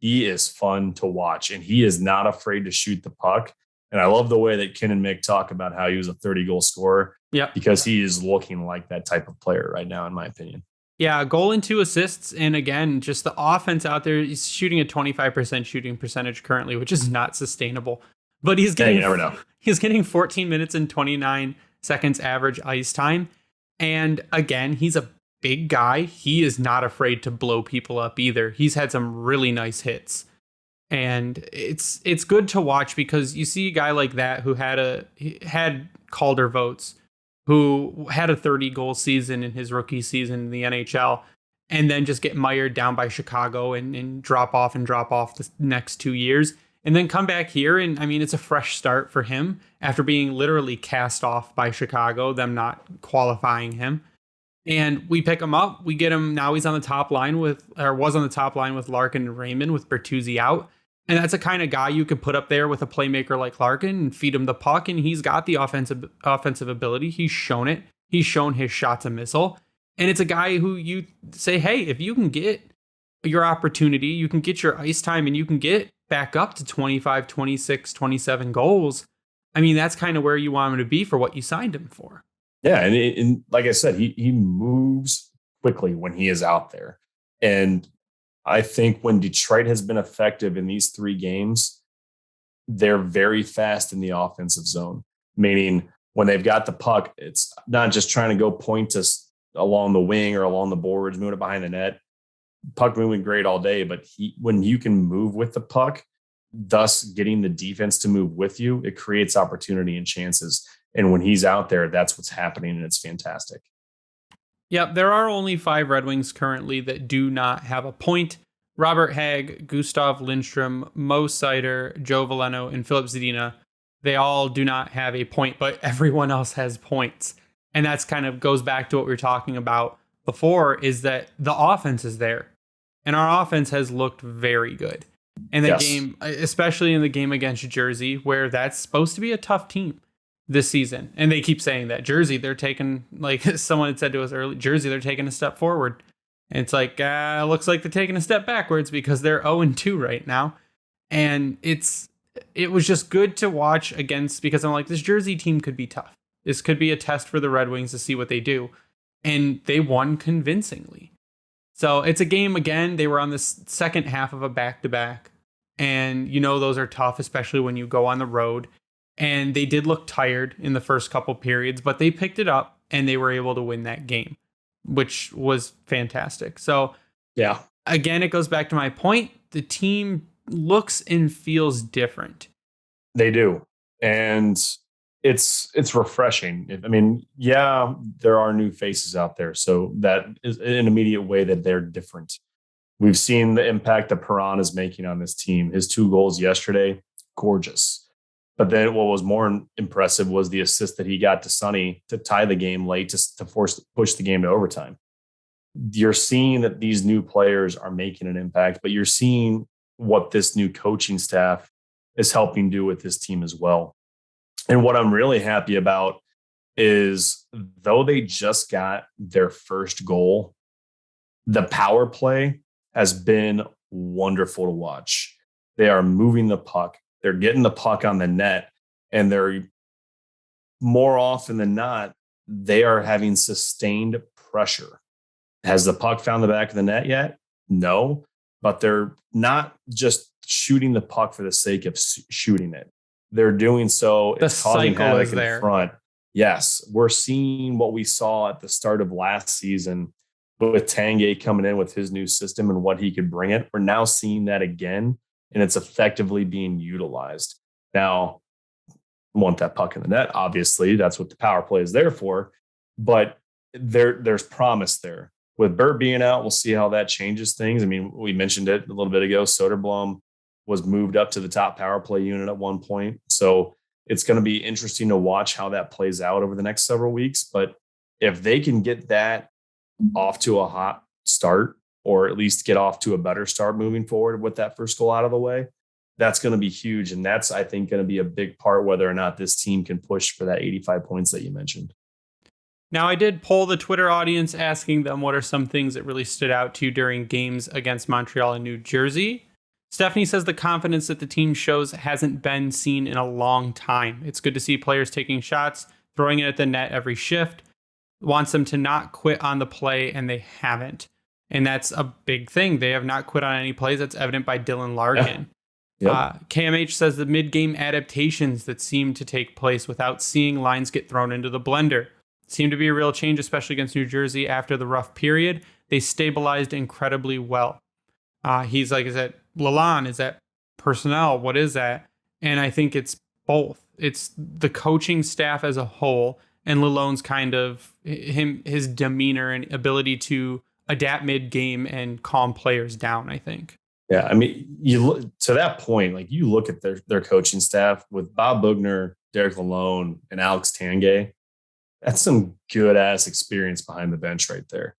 he is fun to watch, and he is not afraid to shoot the puck. And I love the way that Ken and Mick talk about how he was a 30-goal scorer. Yeah, because he is looking like that type of player right now, in my opinion. Yeah, a goal and 2 assists. And again, just the offense out there. He's shooting a 25% shooting percentage currently, which is not sustainable. But he's Yeah, you getting never know. he's getting 14 minutes and 29 seconds average ice time. And again, he's a big guy. He is not afraid to blow people up either. He's had some really nice hits. And it's good to watch because you see a guy like that who had Calder votes, who had a 30 goal season in his rookie season in the NHL, and then just get mired down by Chicago and drop off the next 2 years, and then come back here. And I mean, it's a fresh start for him after being literally cast off by Chicago, them not qualifying him. And we pick him up. We get him. Now he's on the top line was on the top line with Larkin and Raymond with Bertuzzi out. And that's a kind of guy you could put up there with a playmaker like Larkin and feed him the puck. And he's got the offensive ability. He's shown it. He's shown his shot's a missile. And it's a guy who you say, hey, if you can get your opportunity, you can get your ice time, and you can get back up to 25, 26, 27 goals. I mean, that's kind of where you want him to be for what you signed him for. Yeah, and like I said, he moves quickly when he is out there. And I think when Detroit has been effective in these 3 games, they're very fast in the offensive zone, meaning when they've got the puck, it's not just trying to go point us along the wing or along the boards, moving it behind the net. Puck moving great all day, but when you can move with the puck, thus getting the defense to move with you, it creates opportunity and chances. And when he's out there, that's what's happening, and it's fantastic. Yep, there are only 5 Red Wings currently that do not have a point. Robert Hagg, Gustav Lindstrom, Mo Seider, Joe Veleno, and Philip Zadina, they all do not have a point, but everyone else has points. And that's kind of goes back to what we were talking about before, is that the offense is there. And our offense has looked very good. And the game, especially in the game against Jersey, where that's supposed to be a tough team this season. And they keep saying that Jersey, they're taking, like someone had said to us early, Jersey, they're taking a step forward. And it's like, looks like they're taking a step backwards because they're 0-2 right now. And it was just good to watch against, because I'm like, this Jersey team could be tough. This could be a test for the Red Wings to see what they do. And they won convincingly. So it's a game, again, they were on the second half of a back-to-back. And those are tough, especially when you go on the road. And they did look tired in the first couple periods, but they picked it up and they were able to win that game, which was fantastic. So, yeah, again, it goes back to my point. The team looks and feels different. They do. And it's refreshing. I mean, yeah, there are new faces out there. So that is an immediate way that they're different. We've seen the impact that Perron is making on this team. His 2 goals yesterday, gorgeous. But then what was more impressive was the assist that he got to Sonny to tie the game late to push the game to overtime. You're seeing that these new players are making an impact, but you're seeing what this new coaching staff is helping do with this team as well. And what I'm really happy about is, though they just got their first goal, the power play has been wonderful to watch. They are moving the puck. They're getting the puck on the net, and they're more often than not, they are having sustained pressure. Has the puck found the back of the net yet? No, but they're not just shooting the puck for the sake of shooting it. They're doing so. It's causing havoc in front. Yes, we're seeing what we saw at the start of last season with Tanguay coming in with his new system and what he could bring it. We're now seeing that again, and it's effectively being utilized. Now, want that puck in the net, obviously. That's what the power play is there for. But there's promise there. With Bert being out, we'll see how that changes things. I mean, we mentioned it a little bit ago. Soderblom was moved up to the top power play unit at one point. So it's going to be interesting to watch how that plays out over the next several weeks. But if they can get that off to a hot start, or at least get off to a better start moving forward with that first goal out of the way, that's going to be huge. And that's, I think, going to be a big part whether or not this team can push for that 85 points that you mentioned. Now, I did poll the Twitter audience asking them what are some things that really stood out to you during games against Montreal and New Jersey. Stephanie says the confidence that the team shows hasn't been seen in a long time. It's good to see players taking shots, throwing it at the net every shift. wants them to not quit on the play, and they haven't. And that's a big thing. They have not quit on any plays. That's evident by Dylan Larkin. Yeah. Yep. KMH says the mid-game adaptations that seem to take place without seeing lines get thrown into the blender seem to be a real change, especially against New Jersey after the rough period. They stabilized incredibly well. He's like, is that Lalonde? Is that personnel? What is that? And I think it's both. It's the coaching staff as a whole, and Lalonde's kind of his demeanor and ability to adapt mid-game and calm players down, I think. Yeah, I mean, you look to that point, like you look at their coaching staff with Bob Bugner, Derek Lalonde, and Alex Tanguay. That's some good ass experience behind the bench right there.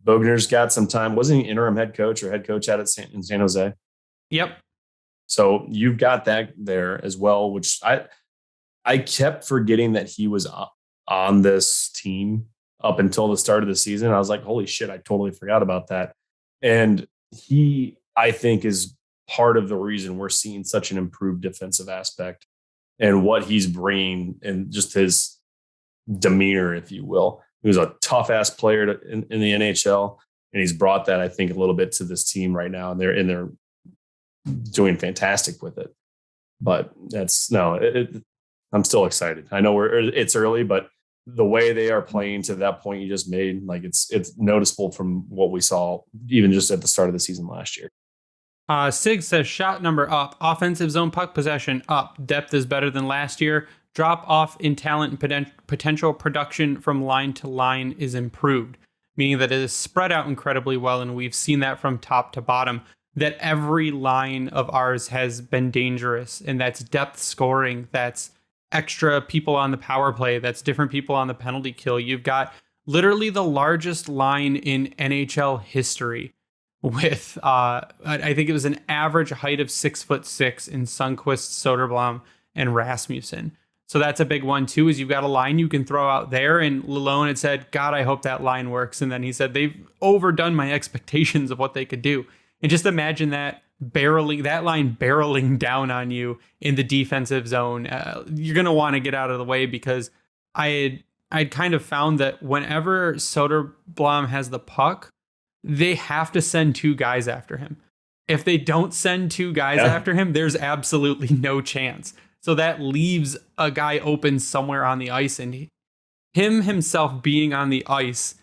Bogner's got some time. Wasn't he interim head coach or head coach out in San Jose? Yep. So you've got that there as well, which I kept forgetting that he was on this team up until the start of the season. I was like, holy shit, I totally forgot about that. And he, I think, is part of the reason we're seeing such an improved defensive aspect and what he's bringing and just his demeanor, if you will. He was a tough ass player in the NHL, and he's brought that, I think, a little bit to this team right now, and they're doing fantastic with it. But I'm still excited. I know it's early, but the way they are playing to that point you just made, like it's noticeable from what we saw even just at the start of the season last year. Sig says shot number up, offensive zone puck possession up, depth is better than last year, drop off in talent and potential production from line to line is improved, meaning that it is spread out incredibly well, and we've seen that from top to bottom, that every line of ours has been dangerous, and that's depth scoring, that's extra people on the power play, that's different people on the penalty kill. You've got literally the largest line in NHL history with I think it was an average height of 6'6" in Sundqvist, Soderblom, and Rasmussen. So that's a big one too, is you've got a line you can throw out there. And Lalonde had said, God, I hope that line works. And then he said, they've overdone my expectations of what they could do. And just imagine that line barreling down on you in the defensive zone. You're going to want to get out of the way, because I'd kind of found that whenever Soderblom has the puck, they have to send two guys after him. If they don't send two guys after him, there's absolutely no chance. So that leaves a guy open somewhere on the ice, and him himself being on the ice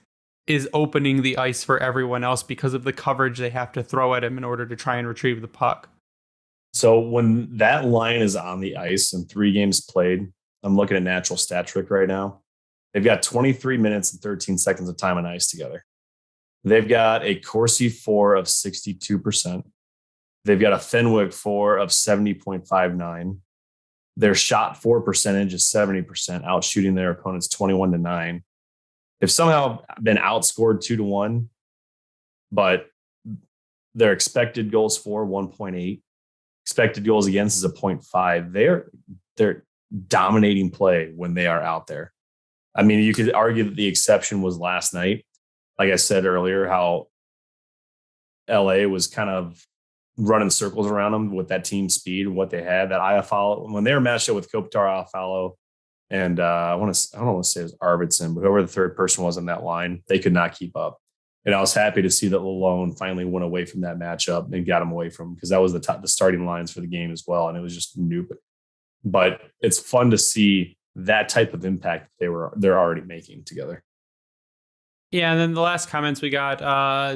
is opening the ice for everyone else because of the coverage they have to throw at him in order to try and retrieve the puck. So when that line is on the ice and 3 games played, I'm looking at Natural Stat Trick right now. They've got 23 minutes and 13 seconds of time on ice together. They've got a Corsi 4 of 62%. They've got a Fenwick 4 of 70.59. Their shot 4 percentage is 70%, out shooting their opponents 21-9. They've somehow been outscored 2-1, but their expected goals for 1.8, expected goals against is a 0.5. They're dominating play when they are out there. I mean, you could argue that the exception was last night. Like I said earlier, how LA was kind of running circles around them with that team speed and what they had. That Iafallo, when they were matched up with Kopitar, Iafallo, and I don't want to say it was Arvidsson, but whoever the third person was on that line, they could not keep up. And I was happy to see that Lalonde finally went away from that matchup and got him away from, because that was the starting lines for the game as well, and it was just new. But it's fun to see that type of impact they're already making together. Yeah, and then the last comments we got,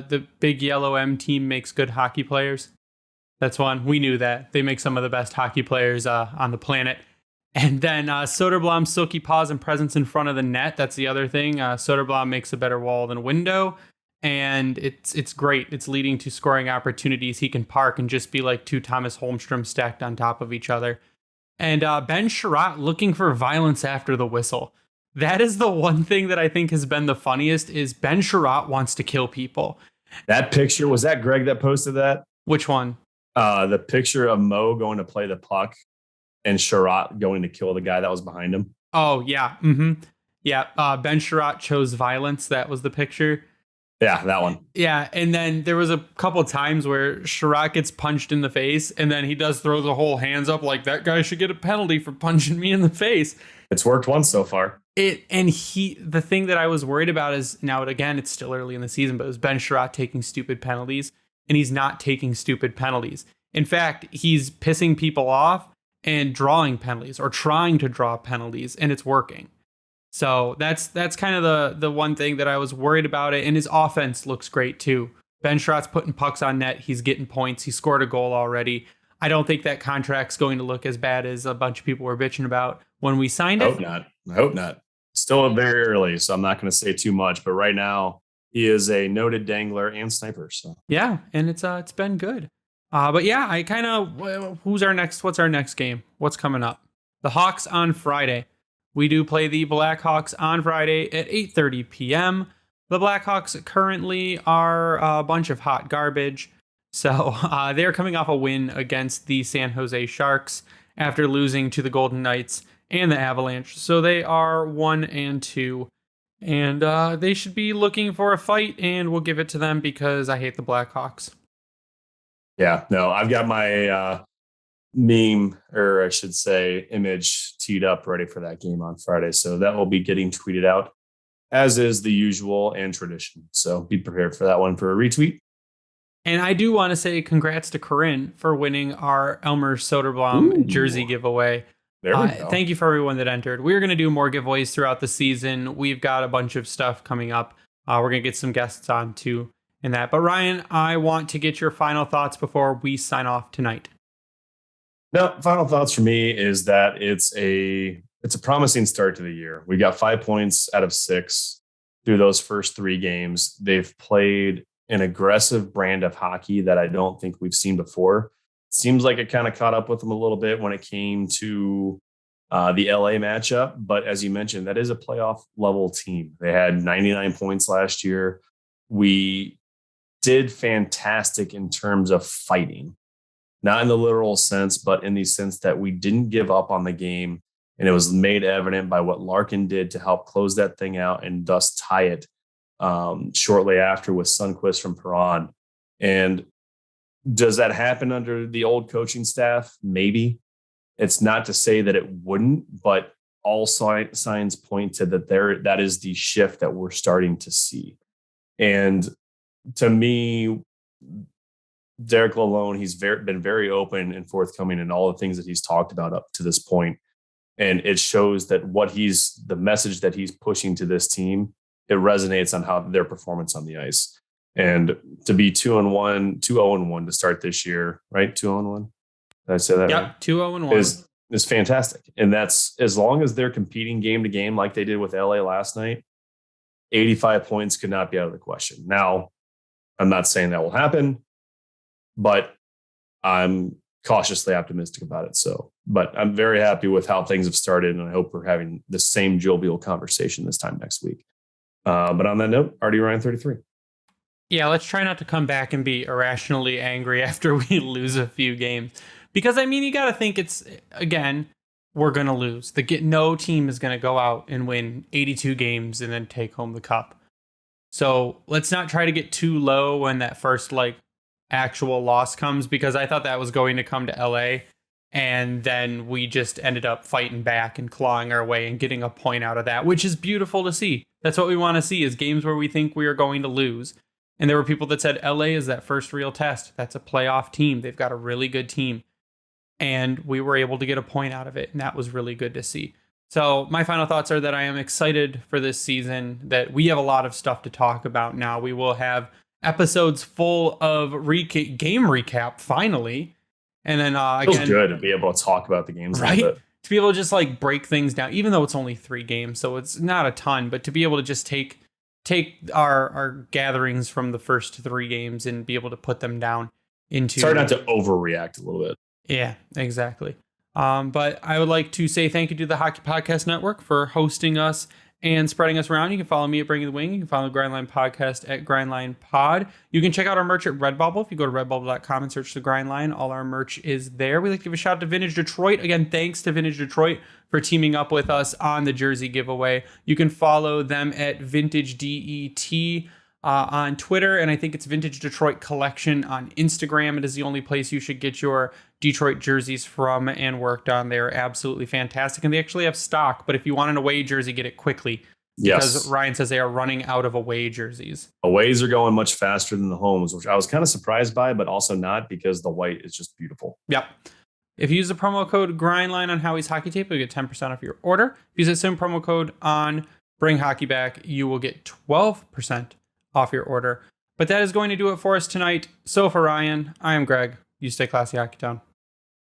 the Big Yellow M team makes good hockey players. That's one. We knew that. They make some of the best hockey players on the planet. And then Soderblom's silky paws and presence in front of the net. That's the other thing. Soderblom makes a better wall than window. And it's great. It's leading to scoring opportunities. He can park and just be like 2 Thomas Holmstrom stacked on top of each other. And Ben Sherratt looking for violence after the whistle. That is the one thing that I think has been the funniest, is Ben Sherratt wants to kill people. That picture, was that Greg that posted that? Which one? The picture of Mo going to play the puck and Sherratt going to kill the guy that was behind him. Oh, yeah. Mm-hmm. Yeah. Ben Sherratt chose violence. That was the picture. Yeah, that one. Yeah, and then there was a couple times where Sherrod gets punched in the face, and then he does throw the whole hands up like that guy should get a penalty for punching me in the face. It's worked once so far. The thing that I was worried about is now again it's still early in the season, but it was Ben Sherrod taking stupid penalties, and he's not taking stupid penalties. In fact, he's pissing people off and drawing penalties or trying to draw penalties, and it's working. So that's kind of the one thing that I was worried about it. And his offense looks great too. Ben Sherrod's putting pucks on net. He's getting points. He scored a goal already. I don't think that contract's going to look as bad as a bunch of people were bitching about when we signed it. I hope not. Still very early, so I'm not going to say too much. But right now, he is a noted dangler and sniper. So yeah, and it's been good. But yeah, I kind of what's our next game? What's coming up? The Hawks on Friday. We do play the Blackhawks on Friday at 8:30 p.m. The Blackhawks currently are a bunch of hot garbage. So they're coming off a win against the San Jose Sharks after losing to the Golden Knights and the Avalanche. So they are 1-2. And they should be looking for a fight, and we'll give it to them because I hate the Blackhawks. Yeah, no, I've got my meme, or I should say image, teed up ready for that game on Friday. So that will be getting tweeted out, as is the usual and tradition. So be prepared for that one for a retweet. And I do want to say congrats to Corinne for winning our Elmer Soderblom jersey giveaway. There we go. Thank you for everyone that entered. We're going to do more giveaways throughout the season. We've got a bunch of stuff coming up. We're going to get some guests on too in that. But Ryan, I want to get your final thoughts before we sign off tonight. No, final thoughts for me is that it's a promising start to the year. We got 5 points out of 6 through those first 3 games. They've played an aggressive brand of hockey that I don't think we've seen before. Seems like it kind of caught up with them a little bit when it came to the LA matchup. But as you mentioned, that is a playoff level team. They had 99 points last year. We did fantastic in terms of fighting, not in the literal sense, but in the sense that we didn't give up on the game. And it was made evident by what Larkin did to help close that thing out and thus tie it shortly after with Sundqvist from Perron. And does that happen under the old coaching staff? Maybe. It's not to say that it wouldn't, but all signs point to that is the shift that we're starting to see. And to me, Derek Lalonde, he's been very open and forthcoming in all the things that he's talked about up to this point. And it shows that the message that he's pushing to this team, it resonates on how their performance on the ice. And to be 2-0-1 to start this year, right? 2-0-1. Did I say that right? 2-0-1 is fantastic. And that's as long as they're competing game to game like they did with LA last night, 85 points could not be out of the question. Now, I'm not saying that will happen, but I'm cautiously optimistic about it. But I'm very happy with how things have started, and I hope we're having the same jovial conversation this time next week. But on that note, RD Ryan 33. Yeah, let's try not to come back and be irrationally angry after we lose a few games. Because, I mean, you got to think we're going to lose. No team is going to go out and win 82 games and then take home the cup. So let's not try to get too low when that first, actual loss comes, because I thought that was going to come to LA. And then we just ended up fighting back and clawing our way and getting a point out of that, which is beautiful to see. That's what we want to see, is games where we think we are going to lose. And there were people that said LA is that first real test. That's a playoff team. They've got a really good team. And we were able to get a point out of it. And that was really good to see. So my final thoughts are that I am excited for this season, that we have a lot of stuff to talk about now. We will have episodes full of game recap finally. And then it feels good to be able to talk about the games, right? To be able to just break things down, even though it's only 3 games, so it's not a ton, but to be able to just take our gatherings from the first 3 games and be able to put them down into... Sorry not to overreact a little bit. Yeah, exactly. But I would like to say thank you to the Hockey Podcast Network for hosting us and spreading us around. You can follow me at Bringing the Wing. You can follow the Grindline Podcast at Grindline Pod. You can check out our merch at Redbubble. If you go to redbubble.com and search the Grindline, all our merch is there. We'd like to give a shout out to Vintage Detroit. Again, thanks to Vintage Detroit for teaming up with us on the jersey giveaway. You can follow them at Vintage DET on Twitter, and I think it's Vintage Detroit Collection on Instagram. It is the only place you should get your Detroit jerseys from and worked on. They're absolutely fantastic, and they actually have stock. But if you want an away jersey, get it quickly. Because Yes. Ryan says they are running out of away jerseys. Aways are going much faster than the homes, which I was kind of surprised by, but also not, because the white is just beautiful. Yep. If you use the promo code GRINDLINE on Howie's Hockey Tape, you'll get 10% off your order. If you use the same promo code on Bring Hockey Back, you will get 12% off your order. But that is going to do it for us tonight. So for Ryan, I am Greg. You stay classy, Hockey Town.